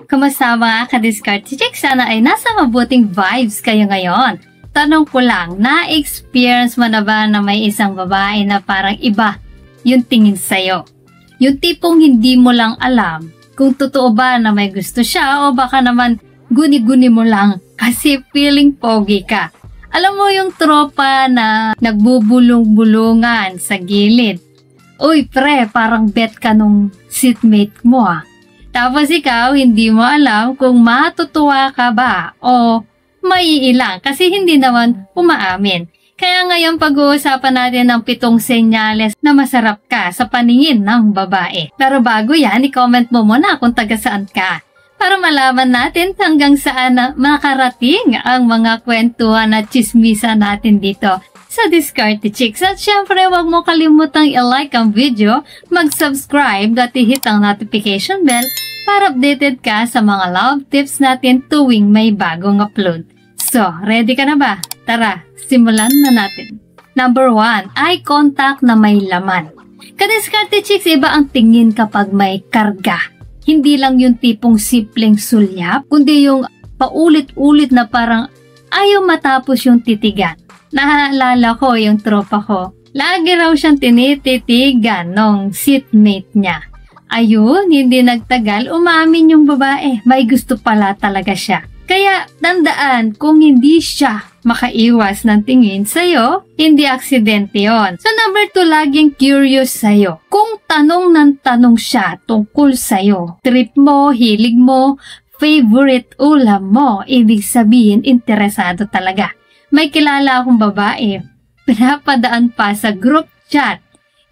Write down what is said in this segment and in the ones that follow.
Kamusta mga ka-discard chicks? Sana ay nasa mabuting vibes kayo ngayon. Tanong ko lang, na-experience mo na ba na may isang babae na parang iba yung tingin sa'yo? Yung tipong hindi mo lang alam kung totoo ba na may gusto siya o baka naman guni-guni mo lang kasi feeling pogi ka. Alam mo yung tropa na nagbubulong-bulungan sa gilid. Uy pre, parang bet ka nung seatmate mo ah. Tapos ikaw, hindi mo alam kung matutuwa ka ba o maiilang kasi hindi naman umaamin. Kaya ngayon pag-uusapan natin ang 7 senyales na masarap ka sa paningin ng babae. Pero bago yan, i-comment mo muna kung taga saan ka para malaman natin hanggang saan na makarating ang mga kwentuhan at chismisa natin dito sa Discarte Chicks. At syempre, huwag mo kalimutang i-like ang video, mag-subscribe at i-hit ang notification bell para updated ka sa mga love tips natin tuwing may bagong upload. So, ready ka na ba? Tara, simulan na natin. Number 1, eye contact na may laman. Ka-Discarte Chicks, iba ang tingin kapag may karga. Hindi lang yung tipong simpleng sulyap, kundi yung paulit-ulit na parang ayaw matapos yung titigan. Naalala ko yung tropa ko. Lagi raw siyang tinititigan nung seatmate niya. Ayun, hindi nagtagal, umamin yung babae. May gusto pala talaga siya. Kaya tandaan, kung hindi siya makaiwas ng tingin sa'yo, hindi aksidente yon. So number 2, laging curious sa'yo. Kung tanong ng tanong siya tungkol sa'yo, trip mo, hilig mo, favorite ulam mo, ibig sabihin interesado talaga. May kilala akong babae, pinapadaan pa sa group chat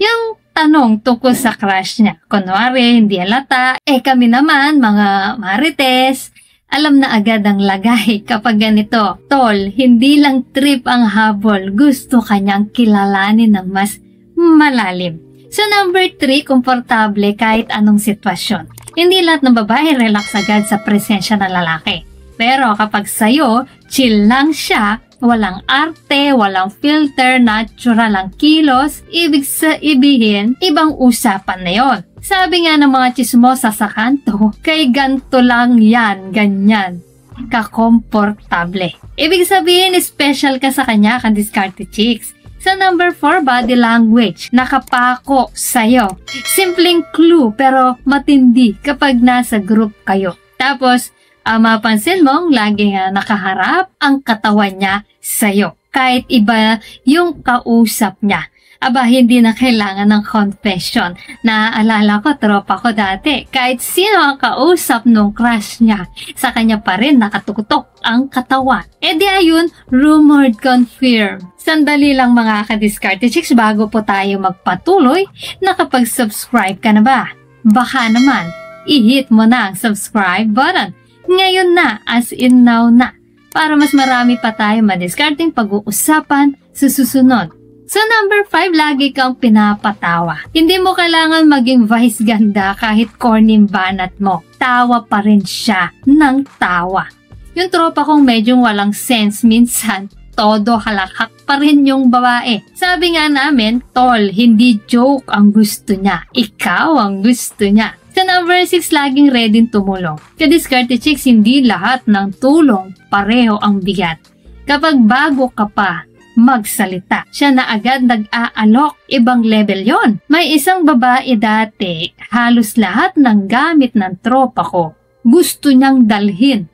yung tanong tungkol sa crush niya. Kunwari, hindi halata. Kami naman, mga marites, alam na agad ang lagay kapag ganito. Tol, hindi lang trip ang habol, gusto kanyang kilalanin ng mas malalim. So number 3, komportable kahit anong sitwasyon. Hindi lahat ng babae relax agad sa presensya ng lalaki. Pero kapag sa'yo, chill lang siya, walang arte, walang filter, natural ang kilos, ibig sabihin, ibang usapan na yon. Sabi nga ng mga chismosa sa kanto, kay ganto lang yan, ganyan, kakomportable. Ibig sabihin, special ka sa kanya, ka-Discarte Chicks. Sa number 4, body language, nakapako sa'yo. Simpleng clue pero matindi kapag nasa group kayo. Tapos, mapansin mong lagi nga nakaharap ang katawan niya sa'yo. Kahit iba yung kausap niya. Aba, hindi na kailangan ng confession. Naaalala ko, tropa ko dati. Kahit sino ang kausap nung crush niya, sa kanya pa rin nakatutok ang katawan. Di ayun, rumored confirm. Sandali lang mga ka-Discarte Chicks bago po tayo magpatuloy. Nakapag-subscribe ka na ba? Baka naman, i-hit mo na ang subscribe button. Ngayon na, as in now na, para mas marami pa tayo madiscarding pag-uusapan sa susunod. So number 5, lagi kang pinapatawa. Hindi mo kailangan maging vice ganda kahit corny banat mo. Tawa pa rin siya ng tawa. Yung tropa kong medyo walang sense minsan, todo halakak pa rin yung babae. Sabi nga namin, tol, hindi joke ang gusto niya. Ikaw ang gusto niya. Sa number 6, laging ready tumulong. Ka-Discarte Chicks, hindi lahat ng tulong pareho ang bigat. Kapag bago ka pa magsalita, siya na agad nag-aalok. Ibang level yon. May isang babae dati, halos lahat ng gamit ng tropa ko, gusto niyang dalhin.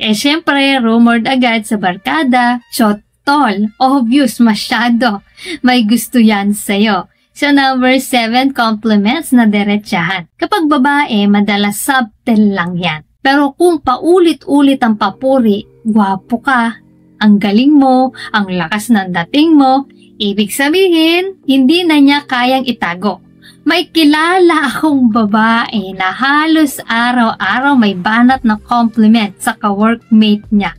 Syempre, rumored agad sa barkada, so tol, obvious masyado. May gusto yan sa'yo. Sa number 7, compliments na diretsahan. Kapag babae, madalas subtle lang yan. Pero kung paulit-ulit ang papuri, gwapo ka, ang galing mo, ang lakas ng dating mo, ibig sabihin, hindi na niya kayang itago. May kilala akong babae na halos araw-araw may banat na compliment sa ka-workmate niya.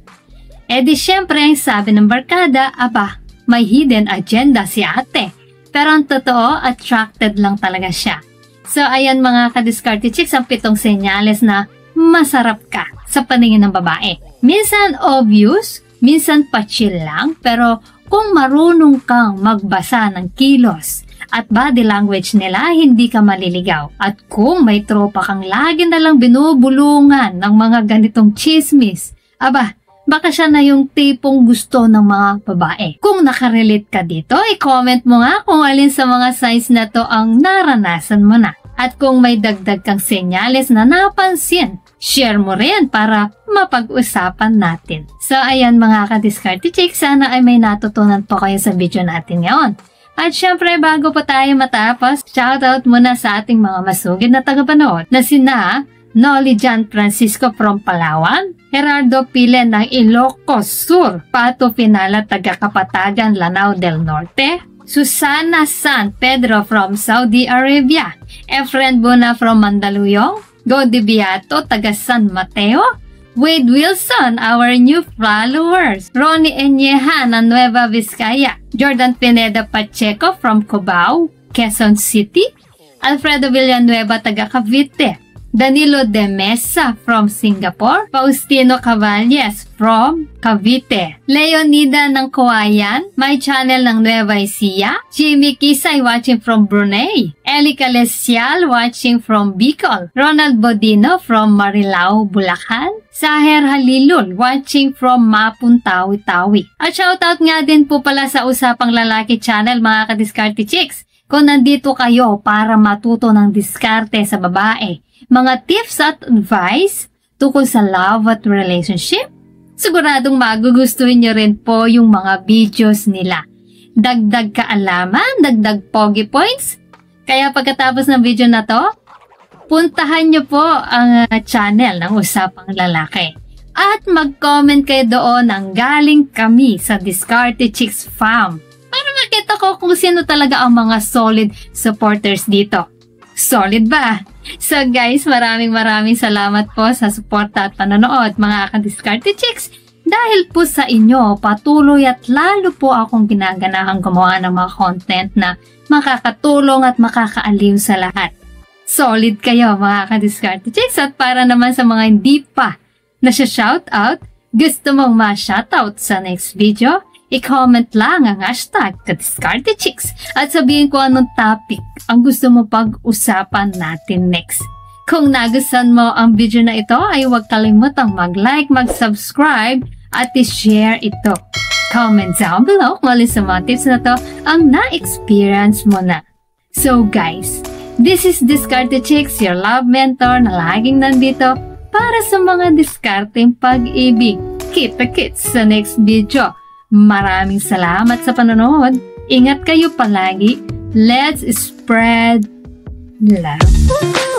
Di syempre, ang sabi ng barkada, aba, may hidden agenda si ate. Pero ang totoo, attracted lang talaga siya. So, ayan mga ka-Discarte Chicks, ang 7 senyales na masarap ka sa paningin ng babae. Minsan obvious, minsan pa chill lang, pero kung marunong kang magbasa ng kilos at body language nila, hindi ka maliligaw. At kung may tropa kang lagi na lang binubulungan ng mga ganitong chismis, aba, baka siya na yung tipong gusto ng mga babae. Kung nakarelate ka dito, i-comment mo nga kung alin sa mga signs na to ang naranasan mo na. At kung may dagdag kang senyales na napansin, share mo rin para mapag-usapan natin. So ayan mga ka-Diskarte Chicks, sana ay may natutunan po kayo sa video natin ngayon. At syempre bago po tayo matapos, shoutout muna sa ating mga masugid na tagapanood na sina Noli Jan Francisco from Palawan, Gerardo Pile ng Ilocos Sur, Pato Finala taga Kapatagan, Lanao del Norte, Susana San Pedro from Saudi Arabia, Efren Buna from Mandaluyong, Godi Beato taga San Mateo, Wade Wilson, our new followers, Ronnie Enyeha ng Nueva Vizcaya, Jordan Pineda Pacheco from Cubao, Quezon City, Alfredo Villanueva taga Cavite, Danilo de Mesa from Singapore, Faustino Cavalles from Cavite, Leonida ng Kuwayan, my channel ng Nueva Ecija, Jimmy Kisay watching from Brunei, Eli Calesial watching from Bicol, Ronald Bodino from Marilao, Bulacan, Saher Halilul watching from Mapuntawi-Tawi. At shoutout nga din po pala sa Usapang Lalaki channel mga ka-Diskarte Chicks. Kung nandito kayo para matuto ng diskarte sa babae, mga tips at advice tungkol sa love at relationship, siguradong magugustuhin nyo rin po yung mga videos nila. Dagdag kaalaman, dagdag pogi points. Kaya pagkatapos ng video na to, puntahan nyo po ang channel ng Usapang Lalaki. At mag-comment kayo doon ng galing kami sa Diskarte Chicks Fam. Para makita ko kung sino talaga ang mga solid supporters dito. Solid ba? So guys, maraming salamat po sa suporta at panonood mga ka-Diskarte Chicks. Dahil po sa inyo, patuloy at lalo po akong ginaganahang gumawa ng mga content na makakatulong at makakaaliw sa lahat. Solid kayo mga ka-Diskarte Chicks. At para naman sa mga hindi pa na shoutout, gusto mong ma-shoutout sa next video, i-comment lang ang hashtag ka-Diskarte Chicks at sabihin ko anong topic ang gusto mo pag-usapan natin next. Kung nagustuhan mo ang video na ito ay huwag kalimutang mag-like, mag-subscribe at i-share ito. Comment down below kung alin sa mga tips na to ang na-experience mo na. So guys, this is Diskarte Chicks, your love mentor na laging nandito para sa mga diskarteng pag-ibig. Kita-kits sa next video. Maraming salamat sa panonood. Ingat kayo palagi. Let's spread love.